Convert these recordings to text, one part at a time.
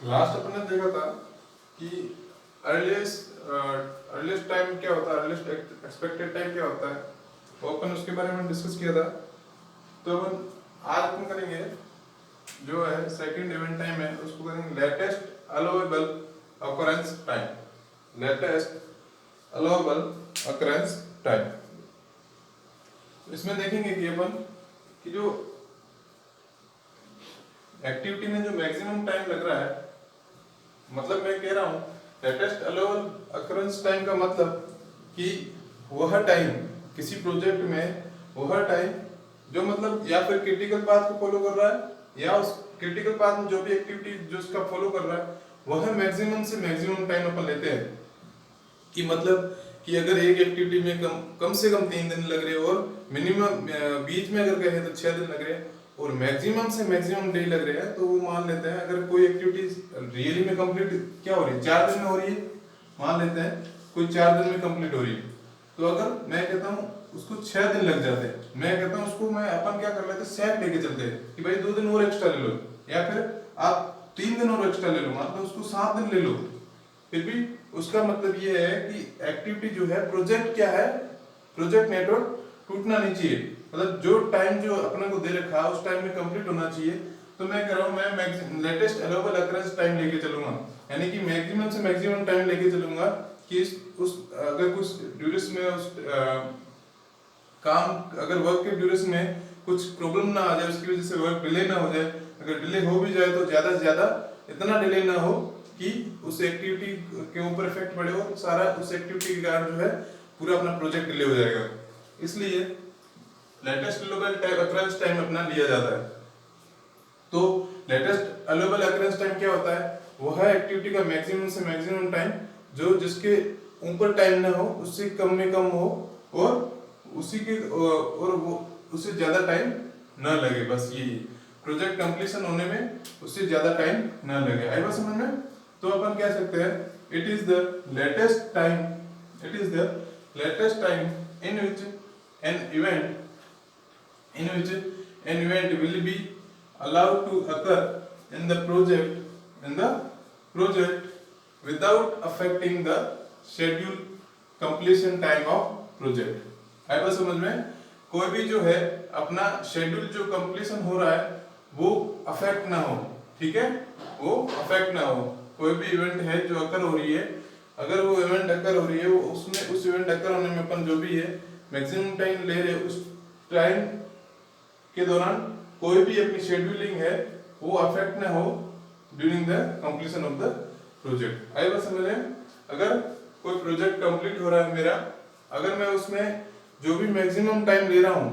Last अपन ने देखा था कि अर्लीस्ट टाइम क्या होता है, अर्लीस्ट एक्सपेक्टेड टाइम क्या होता है, वो अपन उसके बारे में डिस्कस किया था। तो अपन आज अपन करेंगे जो है सेकंड इवेंट टाइम है, उसको करेंगे latest allowable occurrence time. Latest allowable occurrence time. इसमें देखेंगे कि अपन कि जो एक्टिविटी में जो मैक्सिमम टाइम लग रहा है, मतलब मैं कह रहा हूं लेटेस्ट अलाउएबल अकरेंस टाइम का मतलब कि वह टाइम किसी प्रोजेक्ट में, वह टाइम जो मतलब या फिर क्रिटिकल पाथ को फॉलो कर रहा है या उस क्रिटिकल पाथ में जो भी एक्टिविटी जो उसका फॉलो कर रहा है वह मैक्सिमम से मैक्सिमम टाइम अपन लेते हैं। कि मतलब कि अगर एक एक्टिविटी में कम से कम 3 दिन लग रहे हैं और मिनिमम बीच में अगर कहें तो 6 दिन लग रहे हैं और मैक्सिमम से मैक्सिमम डे लग रहे हैं, तो वो मान लेते हैं अगर कोई एक्टिविटी रियली में कंप्लीट क्या हो रही है 4 दिन में हो रही है, मान लेते हैं कोई 4 दिन में कंप्लीट हो रही है, तो अगर मैं कहता हूँ उसको 6 दिन लग जाते हैं, मैं कहता हूँ उसको मैं अपन क्या कर लेते हैं सेट लेके चलते हैं कि भाई 2 दिन और एक्स्ट्रा ले लो या फिर आप 3 दिन और एक्स्ट्रा ले लो, मतलब उसको 7 दिन ले लो। फिर भी उसका मतलब ये है कि एक्टिविटी जो है प्रोजेक्ट क्या है, प्रोजेक्ट नेटवर्क टूटना नहीं चाहिए, मतलब जो टाइम जो अपने को दे रखा है उस टाइम में कंप्लीट होना चाहिए। तो मैं कह रहा हूँ मैं लेटेस्ट अलाउएबल अकरेंस टाइम लेके चलूंगा, यानी कि मैक्सिमम से मैक्सिमम टाइम लेके चलूंगा कि उस अगर कुछ ड्यूरेशन में उस काम अगर वर्क के ड्यूरेशन में कुछ प्रॉब्लम ना आ जाए, उसकी वजह से वर्क डिले ना हो जाए, अगर डिले हो भी जाए तो ज्यादा से ज्यादा इतना डिले ना हो कि उस एक्टिविटी के ऊपर इफेक्ट पड़े और सारा उस एक्टिविटी के कारण जो है पूरा अपना प्रोजेक्ट डिले हो जाएगा। इसलिए लेटेस्ट अलाउएबल अकरेंस टाइम अपना लिया जाता है। तो लेटेस्ट अलाउएबल अकरेंस टाइम क्या होता है, वो है एक्टिविटी का मैक्सिमम से मैक्सिमम टाइम जो जिसके ऊपर टाइम ना हो, उससे कम में कम हो और उसी के और वो उससे ज्यादा टाइम ना लगे, बस यही प्रोजेक्ट कंप्लीशन होने में उससे ज्यादा टाइम ना लगे। आई बात समझ में? तो अपन कह सकते हैं it is the latest time, it is the latest time in which an event will be allowed to occur in the project without affecting the schedule completion time of project। है बस समझ में? कोई भी जो है अपना शेड्यूल जो कंप्लीशन हो रहा है वो अफेक्ट ना हो, ठीक है, वो अफेक्ट ना हो। कोई भी इवेंट है जो अकर हो रही है, अगर वो इवेंट अकर हो रही है, वो उसमें उस इवेंट अकर होने में अपन जो भी है मैक्सिमम टाइम ले रहे, उस टाइम के दौरान कोई भी अपनी शेड्यूलिंग है वो अफेक्ट ना हो during the completion of the project. आई बात समझ रहे हैं? अगर कोई प्रोजेक्ट कंप्लीट हो रहा है मेरा, अगर मैं उसमें जो भी मैक्सिमम टाइम ले रहा हूं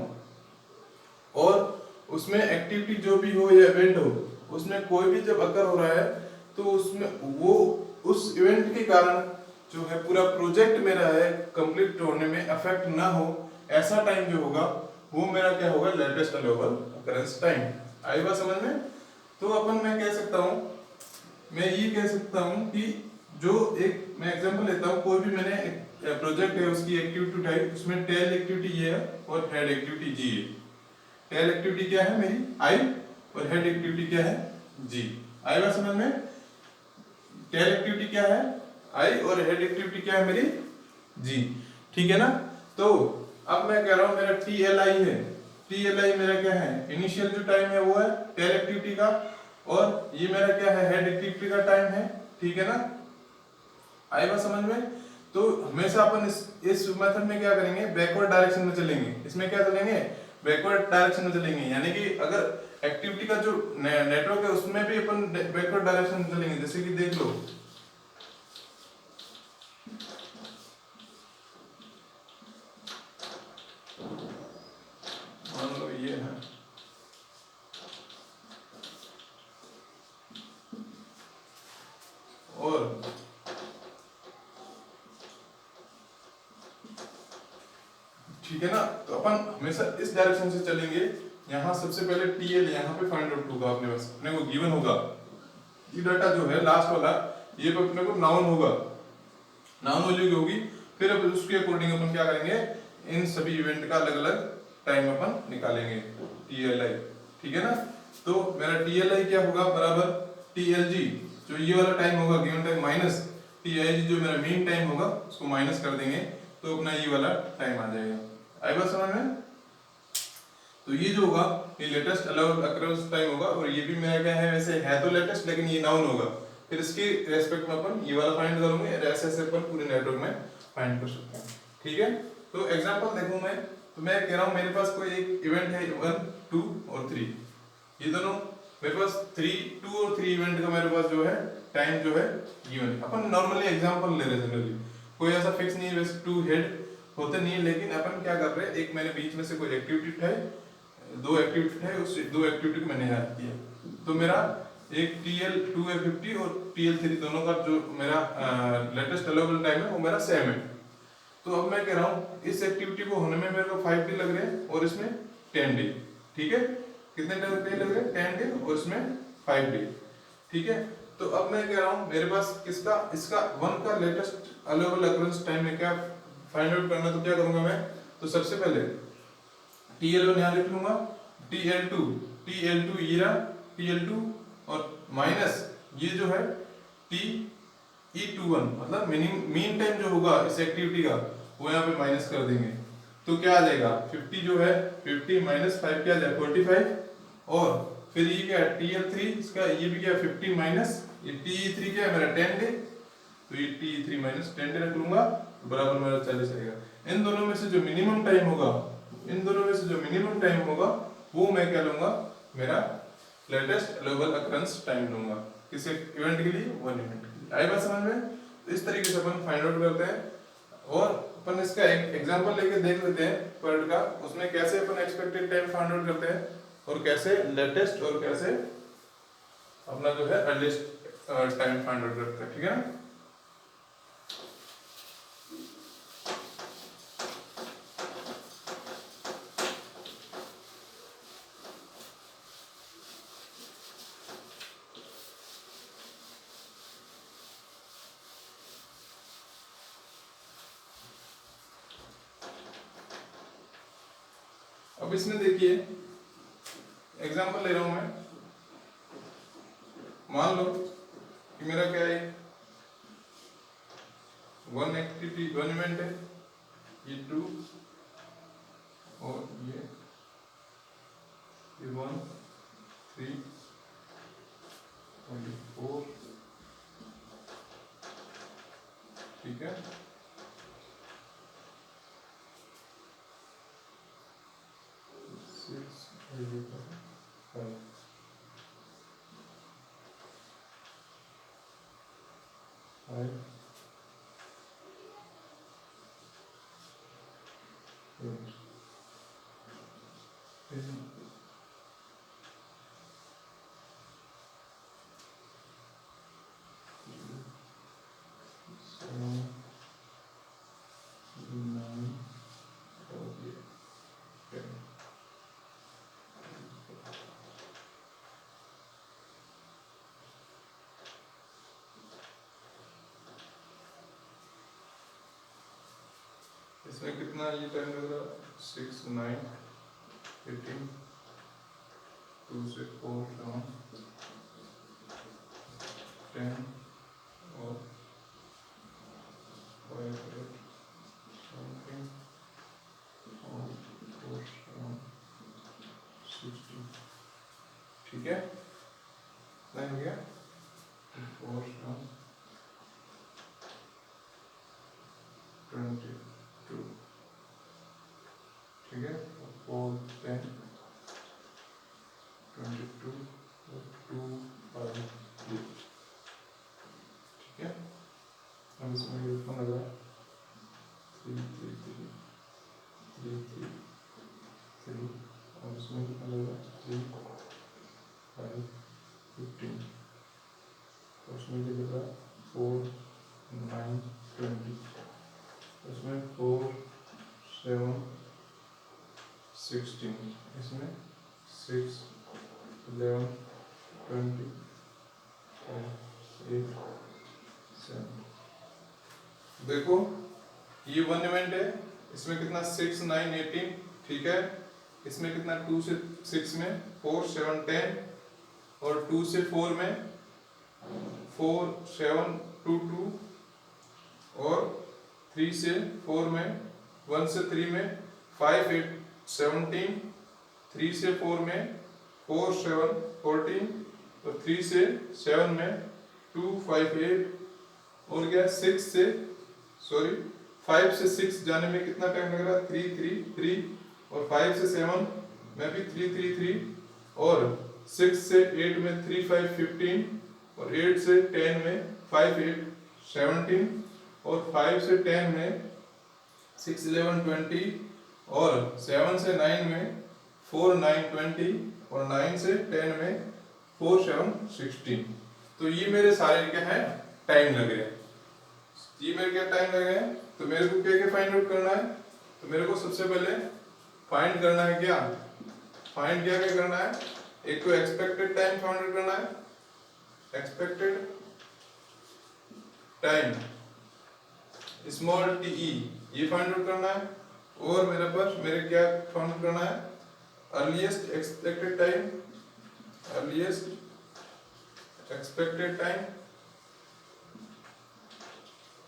और उसमें एक्टिविटी जो भी हो या इवेंट हो उसमें कोई भी जब अकर हो रहा है तो उसमें वो उस इवेंट के कारण जो है पूरा प्रोजेक्ट मेरा है कंप्लीट होने में अफेक्ट ना हो, ऐसा टाइम जो होगा वो मेरा क्या होगा, लेटेस्ट अलाउएबल अकरेंस टाइम। आई बात समझ में? तो अपन मैं कह सकता हूं, मैं ये कह सकता हूं कि जो एक मैं एग्जांपल लेता हूं, कोई भी मैंने एक प्रोजेक्ट है उसकी एक्टिविटी टाइप, उसमें टेल एक्टिविटी ये है और हेड एक्टिविटी जी है। टेल एक्टिविटी क्या है मेरी आई और हेड एक्टिविटी क्या है जी। आई बात समझ में? टेल एक्टिविटी क्या है आई और हेड एक्टिविटी क्या है मेरी जी, ठीक है ना। तो अब मैं कह रहा हूं मेरा TLI है, TLI मेरा क्या है, इनिशियल जो टाइम है वो है टेल एक्टिविटी का और ये मेरा क्या है हेड एक्टिविटी का टाइम है, ठीक है ना। आई बात समझ में? तो हमेशा अपन इस मेथड में क्या करेंगे, बैकवर्ड डायरेक्शन में चलेंगे। इसमें क्या चलेंगे, बैकवर्ड डायरेक्शन में चलेंगे, यानी कि अगर एक्टिविटी का जो नेटवर्क है उसमें भी अपन बैकवर्ड डायरेक्शन में चलेंगे। जैसे कि देख लो, मान लो ये है और ठीक है ना। तो अपन हमेशा इस डायरेक्शन से चलेंगे। यहाँ सबसे पहले TL यहाँ पे फाइंड आउट होगा अपने पास, अपने को गिवन होगा ये डाटा जो है लास्ट वाला, ये अपने को नाउन होगा, नाउन वैल्यू होगी। फिर अब उसके अकॉर्डिंग अपन क्या करेंगे, इन सभी इवेंट का अलग अलग टाइम अपन निकालेंगे TLI, ठीक है ना। तो मेरा TLI क्या होगा, बराबर TLG जो ये वाला टाइम होगा given time minus T I G, जो मेरा मीन टाइम होगा उसको माइनस कर देंगे तो अपना ये वाला टाइम आ जाएगा। आई बात समझ में? तो ये जो होगा ये लेटेस्ट अलाउड अकरेंस टाइम होगा, और ये भी मेरा क्या है, वैसे है तो लेटेस्ट लेकिन ये नाउन होगा, फिर इसके रेस्पेक्ट में अपन ये वाला फाइंड करेंगे, ऐसे ऐसे अपन पूरे नेटवर्क में फाइंड कर सकते हैं। ठीक है, तो एग्जांपल देखूं मैं, तो मैं कह रहा हूं मेरे पास कोई एक इवेंट है 1 2 और 3, ये दोनों मेरे पास 2 और 3 इवेंट का मेरे पास जो है टाइम जो है गिवन है। अपन नॉर्मली एग्जांपल ले रहे हैं, जनरली कोई ऐसा फिक्स नहीं है, वैसे 2 हेड होते नहीं है, लेकिन अपन क्या कर रहे हैं, एक मैंने बीच में से कोई एक्टिविटी है, 2 एक्टिविटी है, उस 2 एक्टिविटी को मैंने याद किया, तो मेरा एक TL2A50 और TL3 दोनों का जो मेरा लेटेस्ट अवेलेबल टाइम है वो मेरा सेम है। तो अब मैं कह रहा हूँ इस एक्टिविटी को होने में मेरे को 5 डे लग रहे हैं और इसमें 10 डे। ठीक है, कितने डे लग रहे हैं? 10 डे और इसमें 5 डे। ठीक है, तो अब मैं कह रहा हूँ मेरे पास किसका, इसका 1 का लेटेस्ट अवेलेबल अकरेंस टाइम में क्या फाइंड आउट करना, तो क्या करूंगा मैं, तो सबसे पहले TL1 यहाँ लिख लूंगा, TL2 ये रहा TL2, और माइनस ये जो है TE21, मतलब मीन टाइम जो होगा इस एक्टिविटी का वो यहाँ पे माइनस कर देंगे, तो क्या आ जाएगा 50 जो है 50 माइनस 5 क्या आ जाएगा 45, और फिर ये क्या है TL3, इसका ये भी क्या 50 माइनस ये TE3 क्या है मेरा 10 डे, तो ये TE3 माइनस 10 डे रख लूंगा, बराबर मेरा 40 आएगा। इन दोनों में से जो मिनिमम टाइम होगा, इन दोनों में से जो मिनिमम टाइम होगा वो मैं क्या लूंगा, मेरा लेटेस्ट अवेलेबल अकरेंस टाइम लूंगा, किस इवेंट के लिए, 1 इवेंट के लिए। आई बात समझ में? तो इस तरीके से अपन फाइंड आउट करते हैं, और अपन इसका एक एग्जांपल लेके देख लेते हैं वर्ड का, उसमें कैसे अपन एक्सपेक्टेड टाइम फाइंड आउट करते हैं, और कैसे लेटेस्ट और कैसे अपना जो है अर्लीस्ट टाइम फाइंड आउट करते हैं। ठीक है ना? अब इसमें देखिए एग्जांपल ले रहा हूं मैं, मान लो कि मेरा क्या है 1 एक्टिविटी 1 इवेंट है, ये 2 और ये 1 3 और ये 4। ठीक है, इसमें कितना ये टाइम लग रहा है 6 9 18 2 से 4 7 10 और 5 8 17 और 4 7 16। ठीक है, नहीं हो गया 4 7 22। ठीक है, 4 10 22 और 2 5 2। ठीक है, अब इसमें ये कौन लग रहा है 3 3 3 3 3 3, और इसमें कितना लग रहा है 3 5 15, और उसमें ये लग रहा है 4 9 20, इसमें 4 7 16, इसमें 6 11 20 8 7। देखो ये 1 इवेंट है, इसमें कितना 6 9 18। ठीक है, इसमें कितना 2 से 6 में 4 7 10, और 2 से 4 में 4 7 2 2 और 3 से 4 में 1 से 3 में 5 8 17 3 से 4 में 4 7 14 और 3 से 7 में 2 5 8 और क्या 6 से 5 से 6 जाने में कितना टाइम लग रहा है 3 3 3 और 5 से 7 में भी 3 3 3 और 6 से 8 में 3 5 15 और 8 से 10 में 5 8 17 और 5 से 10 में 6 11 20 और 7 से 9 में 4 9 20 और 9 से 10 में 4 7 16। तो ये मेरे सारे क्या है टाइम लग रहे हैं। ये मेरे क्या टाइम लग रहे हैं। तो मेरे को क्या क्या फाइंड आउट करना है। तो मेरे को सबसे पहले फाइंड करना है क्या करना है। एक तो एक्सपेक्टेड टाइम फाइंड आउट करना है, expected time small T E ये फाइंड आउट करना है। और मेरे क्या फाइंड आउट करना है अर्लीस्ट एक्सपेक्टेड टाइम,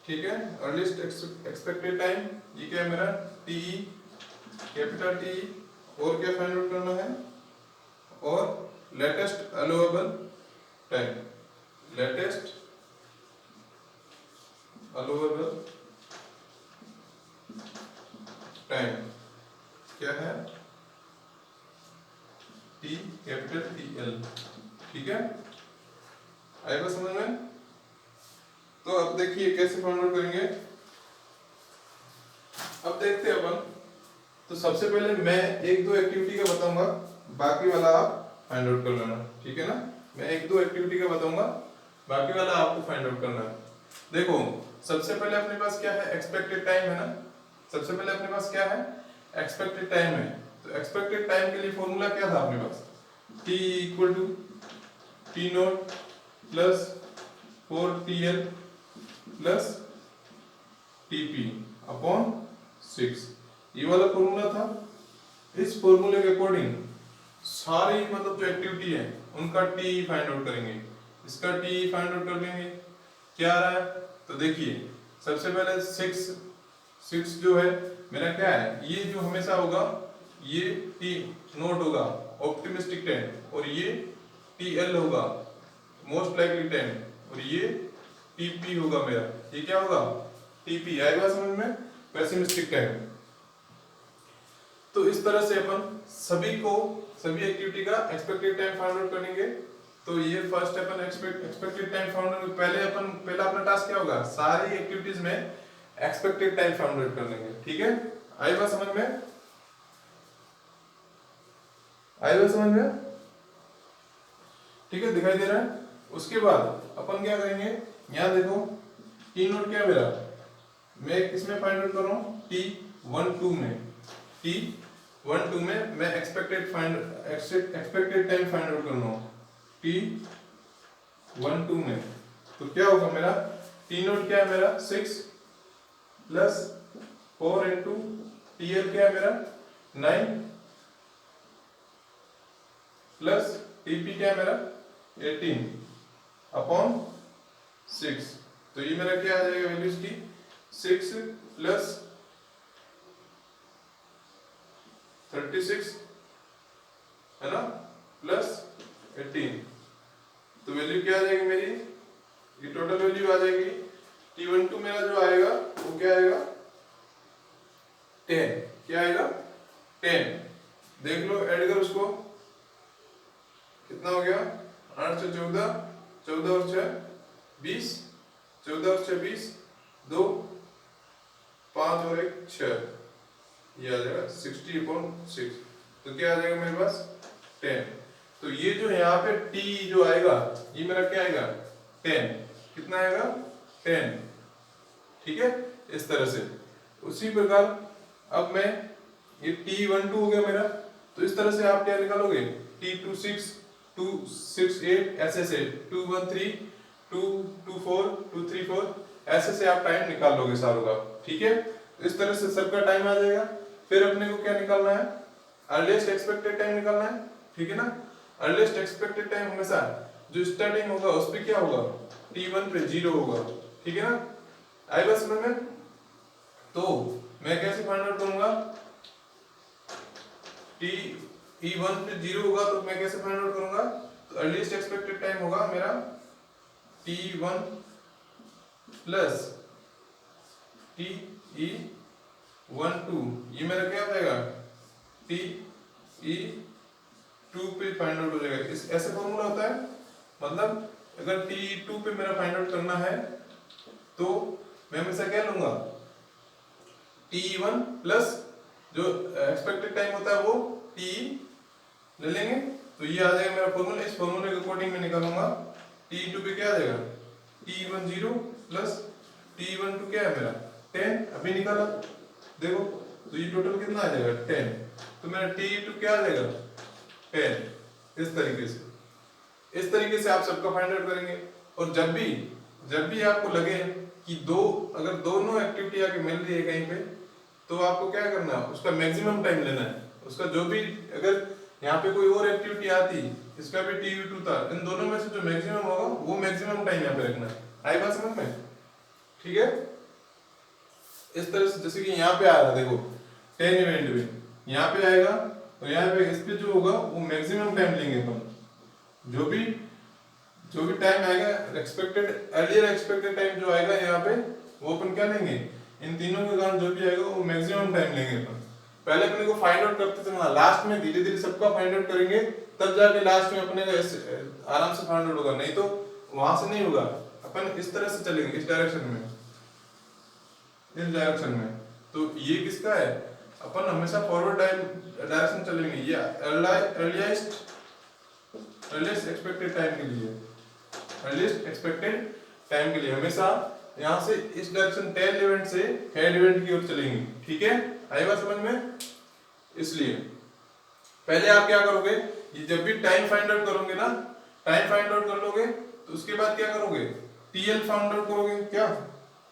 ठीक है। अर्लीस्ट एक्सपेक्टेड टाइम ये क्या है मेरा टी ई कैपिटल टी। और क्या फाइंड आउट करना है और latest allowable time, latest allowable time क्या है टी कैपिटल टी एल, ठीक है। आएगा समझ में। तो अब देखिए कैसे फाइंड आउट करेंगे। अब देखते हैं अपन। तो सबसे पहले मैं एक दो एक्टिविटी का बताऊंगा, बाकी वाला आप फाइंड आउट कर लेना, ठीक है ना। मैं एक दो एक्टिविटी का बताऊंगा, बाकी वाला आपको फाइंड आउट करना है। देखो सबसे पहले अपने पास क्या है एक्सपेक्टेड टाइम है ना। सबसे पहले अपने पास क्या है एक्सपेक्टेड टाइम है। तो एक्सपेक्टेड टाइम के लिए फॉर्मूला क्या था अपने पास t equal to T naught plus 4TL plus TP upon 6। ये वाला फॉर्मूला था। इस फॉर्मूले के अकॉर्डिंग सारी मतलब जो एक्टिविटी है उनका टी फाइंड आउट करेंगे, इसका टी फाइंड आउट कर लेंगे। क्या आ रहा है तो देखिए सबसे पहले 6 जो है मेरा क्या है ये जो हमेशा होगा ये टी नोट होगा ऑप्टिमिस्टिक टाइम और ये TL होगा मोस्ट लाइकली टाइम और ये TP होगा मेरा। ये क्या होगा TP आएगा समझ में पेसिमिस्टिक टाइम। तो इस तरह से अपन सभी एक्टिविटी का एक्सपेक्टेड टाइम फाइंड आउट करेंगे। तो ये फर्स्ट अपन एक्सपेक्टेड टाइम फाइंड आउट पहला अपना टास्क क्या होगा सारी एक्टिविटीज में एक्सपेक्टेड टाइम फाइंड आउट कर लेंगे, ठीक है। आएगा समझ में, ठीक है दिखाई दे रहा है। उसके बाद अपन क्या करेंगे यहाँ देखो टी नोट क्या मेरा मैं किसमें फाइंड आउट कर रहा हूँ T12 में मैं एक्सपेक्टेड टाइम फाइंड आउट कर रहा हूँ T12 में। तो क्या होगा मेरा टी नोट क्या है मेरा 6 प्लस 4 इंटू TL क्या है मेरा 9 प्लस TP क्या है मेरा 18 अपॉन 6। तो ये मेरा क्या आ जाएगा वैल्यू इसकी 6 प्लस 36 है ना प्लस 18। तो वैल्यू क्या आ जाएगी मेरी ये टोटल वैल्यू आ जाएगी T12 मेरा जो आएगा वो क्या आएगा 10। क्या आएगा 10। देख लो ऐड कर उसको कितना हो गया 8 से 14 14 और 6 20 14 और 6 20 2 5 और 1 6 ये आ जाएगा 60/6। तो क्या आ जाएगा मेरे पास 10। तो ये जो यहाँ पे T जो आएगा ये मेरा क्या आएगा 10। कितना आएगा 10, ठीक है। इस तरह से उसी प्रकार अब मैं ये T12 हो गया मेरा। तो इस तरह से आप क्या निकालोगे T26 268 ऐसे से 213 224 234 ऐसे से आप टाइम निकाल लोगे सारों का, ठीक है। इस तरह से सबका टाइम आ जाएगा। फिर अपने को क्या निकालना है अर्लीस्ट एक्सपेक्टेड टाइम निकालना है, ठीक है ना। अर्लीस्ट एक्सपेक्टेड टाइम हमेशा जो स्टार्टिंग होगा उस पर क्या होगा T1 पे 0 होगा, ठीक है ना? आई बात समझ में? तो मैं कैसे फाइंड आउट करूंगा? T1 पे 0 होगा तो मैं कैसे फाइंड आउट करूंगा? तो अर्लीस्ट एक्सपेक्टेड टाइम होगा मेरा T1 प्लस TE12, ये मेरा क्या हो जाएगा? TE2 पे फाइंड आउट हो जाएगा। इस ऐसे फॉर्मूला होता है, मतलब अगर TE2 पे मेरा फाइंड आउट करना है तो मैं हमेशा क्या लूंगा? TE1 प्लस जो एक्सपेक्टेड टाइम होता है वो TE ले लेंगे, तो ये आ जाएगा मेरा फॉर्मूला। इस फॉर्मूले के अकॉर्डिंग मैं निकालूंगा TE2 पे क्या आ जाएगा? TE10 प्लस TE12 क्या है मेरा? 10 अभी निकाला, देखो तो ये टोटल कितना आ जाएगा? 10। तो मेरा TE2 क्या आ जाएगा? 10। इस तरीके से आप सबका फाइंड आउट करेंगे। और जब भी आपको लगे कि अगर दोनों एक्टिविटी आके मिल रही है कहीं पे, तो आपको क्या करना है? उसका मैक्सिमम टाइम लेना है। उसका जो भी, अगर यहाँ पे कोई और एक्टिविटी आती, इसका भी TE2 था, इन दोनों में से जो मैक्सिमम होगा वो मैक्सिमम टाइम यहाँ पे रखना है। आई बात समझ में? ठीक है? इस तरह से जैसे कि यहाँ पे आ रहा है, देखो 10 इवेंट में यहाँ पे आएगा, तो यहाँ पे इस पे जो होगा वो मैक्सिमम टाइम लेंगे अपन। जो भी टाइम आएगा अर्लियर एक्सपेक्टेड टाइम जो आएगा यहाँ पे, वो अपन क्या लेंगे? इन तीनों के कारण जो भी आएगा वो मैक्सिमम टाइम लेंगे अपन। पहले अपने को फाइंड आउट करते चलना, लास्ट में धीरे धीरे सबका फाइंड आउट करेंगे, तब जाके लास्ट में अपने आराम से फाइंड आउट होगा, नहीं तो वहां से नहीं होगा। अपन इस तरह से चलेंगे, इस डायरेक्शन में। तो ये किसका है? अपन हमेशा फॉरवर्ड डायरेक्शन चलेंगे, ये अर्लीस्ट एक्सपेक्टेड टाइम के लिए हमेशा यहाँ से इस डायरेक्शन टेल इवेंट से हेड इवेंट की ओर चलेंगे, ठीक है? आई बात समझ में? इसलिए पहले आप क्या करोगे? ये जब भी टाइम फाइंड आउट करोगे ना, टाइम फाइंड आउट कर लोगे तो उसके बाद क्या करोगे? TL फाइंड आउट करोगे, क्या?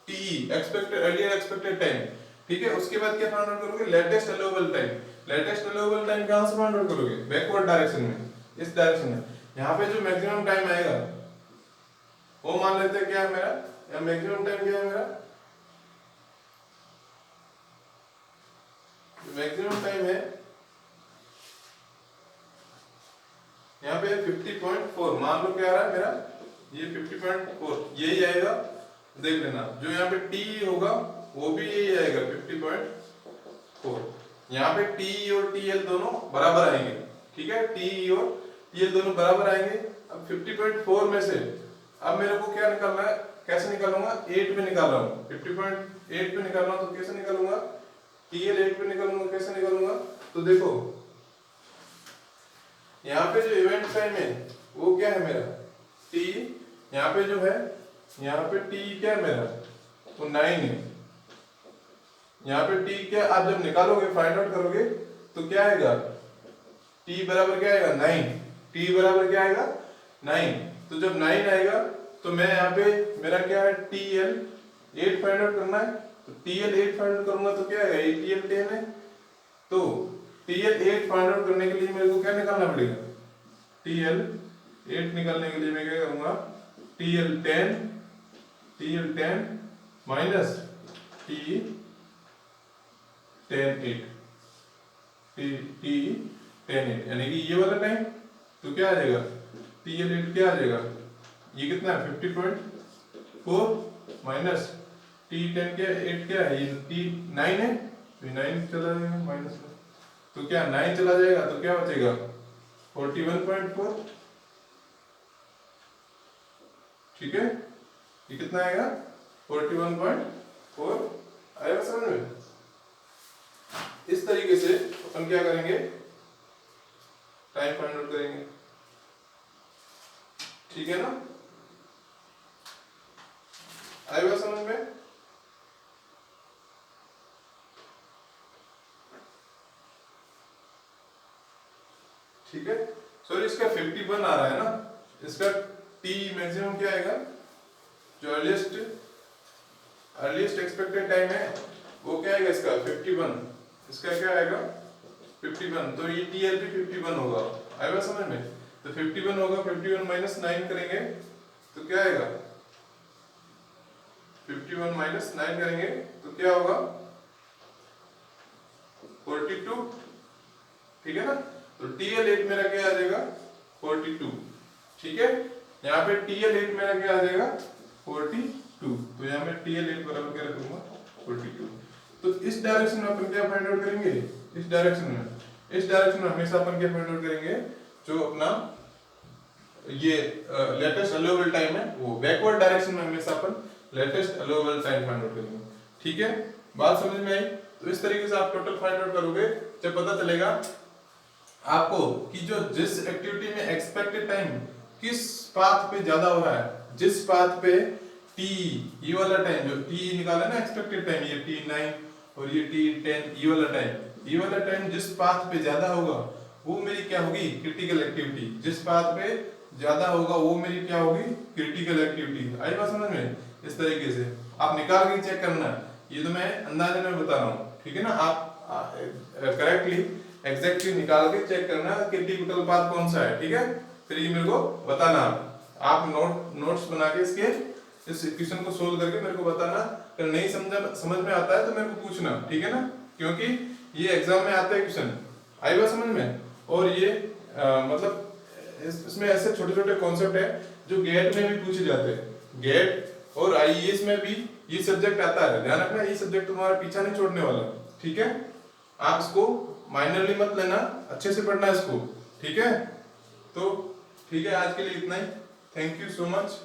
TE अर्लियर एक्सपेक्टेड टाइम, ठीक है? उसके बाद क्या फाइंड आउट करोगे? लेटेस्ट अलाउएबल टाइम कहां से फाइंड आउट करोगे? बैकवर्ड डायरेक्शन में, इस डायरेक्शन में। यहाँ पे जो मैक्सिमम टाइम आएगा वो मान लेते हैं क्या है मेरा? या मैक्सिमम टाइम क्या है मेरा? मैक्सिमम टाइम है यहाँ पे 50.4, मान लो क्या आ रहा है मेरा? ये 50.4 यही आएगा, देख लेना। जो यहाँ पे T होगा वो भी यही आएगा 50.4। यहाँ पे TE और TL दोनों बराबर आएंगे, ठीक है? TE और TL दोनों बराबर आएंगे। अब 50.4 में से अब मेरे को क्या निकालना है? कैसे निकालूंगा? 8 पे निकाल रहा हूँ, 50.8 पे निकाल रहा हूँ, तो कैसे निकालूंगा? TL 8 पे निकालूंगा, कैसे निकालूंगा? तो देखो यहाँ पे जो इवेंट टाइम है वो क्या है मेरा? T। यहाँ पे जो है, यहाँ पे T क्या है मेरा? वो 9 है। यहाँ पे T क्या, आप जब निकालोगे, फाइंड आउट करोगे तो क्या आएगा? T बराबर क्या आएगा? 9। T बराबर क्या आएगा? 9। तो जब 9 आएगा तो मैं यहाँ पे मेरा क्या है? TL 8 फाइंड आउट करना है, तो TL 8 फाइंड आउट करूंगा तो क्या आएगा? TL 10 है। तो TL 8 फाइंड आउट करने के लिए मेरे को क्या निकालना पड़ेगा? TL 8 निकालने के लिए मैं क्या करूंगा? TL 10 माइनस TE 10 8 यानी कि ये वाला टाइम, तो क्या आ जाएगा? TL 8 क्या आ जाएगा? ये कितना है? 50.4 माइनस T10 क्या 8 क्या है? ये T9 है, तो 9 चला जाएगा माइनस में, तो क्या 9 चला जाएगा तो क्या बचेगा? 41.4, ठीक है? ये कितना आएगा? 41.4 आएगा समझ में? इस तरीके से अपन क्या करेंगे? टाइम फाइंड आउट करेंगे, ठीक है ना? आएगा समझ में? ठीक है? सॉरी, इसका 51 आ रहा है ना, इसका T मैक्सिमम क्या आएगा? जो अर्लीस्ट एक्सपेक्टेड टाइम है वो क्या आएगा? इसका 51। इसका क्या आएगा? 51। तो ये TL भी 51 होगा। आएगा समझ में? तो 51 होगा, 51 माइनस 9 करेंगे तो क्या आएगा? 51 माइनस 9 करेंगे तो क्या होगा 42, ठीक है ना। तो TL8 मेरा क्या आ जाएगा 42, ठीक है। यहाँ पे TL8 मेरा क्या आ जाएगा 42, तो यहाँ मैं TL8 बराबर क्या रखूंगा 42। तो इस डायरेक्शन में अपन क्या फाइंड आउट करेंगे, इस डायरेक्शन में हमेशा अपन क्या फाइंड आउट करेंगे, जो अपना ये लेटेस्ट अलाउएबल टाइम है वो बैकवर्ड डायरेक्शन में हमेशा अपन latest allowable time find out करेंगे, ठीक है। बात समझ में आई। तो इस तरीके से आप टोटल फाइंड आउट करोगे, जब पता चलेगा आपको कि जो जिस एक्टिविटी में एक्सपेक्टेड टाइम किस पाथ पे ज्यादा हो रहा है, जिस पाथ पे टी ये वाला टाइम जो टी निकाला ना एक्सपेक्टेड टाइम, ये T9 और ये T10, ये वाला टाइम जिस पाथ पे ज्यादा होगा वो मेरी क्या होगी क्रिटिकल एक्टिविटी, जिस पाथ पे ज्यादा होगा वो मेरी क्या होगी क्रिटिकल एक्टिविटी। आई बात समझ में। इस तरीके से आप निकाल के चेक करना, ये तो मैं अंदाजे में बता रहा हूँ, ठीक है ना। आप करेक्टली एग्जैक्टली निकाल के चेक करना कि टिपिकल पाथ कौन सा है, ठीक है। फिर ये मेरे को बताना, आप नोट्स बना के इसके इस इक्वेशन को सोल्व करके मेरे को बताना। अगर नहीं समझ में आता है तो मेरे को पूछना, ठीक है ना, क्योंकि ये एग्जाम में आता है क्वेश्चन। आई बात समझ में। और ये मतलब इसमें ऐसे छोटे छोटे कॉन्सेप्ट है जो गेट में भी पूछे जाते हैं, गेट और IAS में भी ये सब्जेक्ट आता है। ध्यान रखना ये सब्जेक्ट तुम्हारा पीछा नहीं छोड़ने वाला, ठीक है। आप इसको माइनरली मत लेना, अच्छे से पढ़ना इसको, ठीक है। तो ठीक है, आज के लिए इतना ही। Thank you so much.